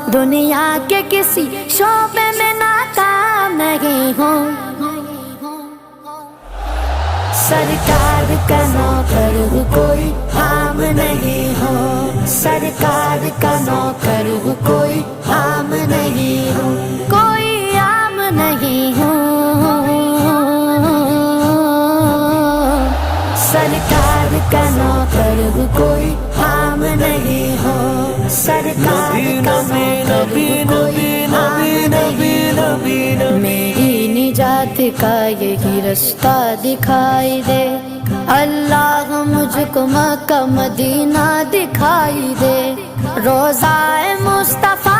दुनिया के किसी शोबे में नाकाम नहीं हूँ। सरकार का नौकर हूँ, कोई आम नहीं हूँ। सरकार का नौकर हूँ, कोई आम नहीं हूँ। कोई आम नहीं हूँ। सरकार का नौकर हूँ, कोई आम नहीं हूँ। सरकार का नौकर हूँ, कोई आम नहीं हूँ। मेरी निजात का यही रास्ता दिखाई दे, अल्लाह मुझको मक्का मदीना दिखाई दे। रोज़ाए मुस्तफा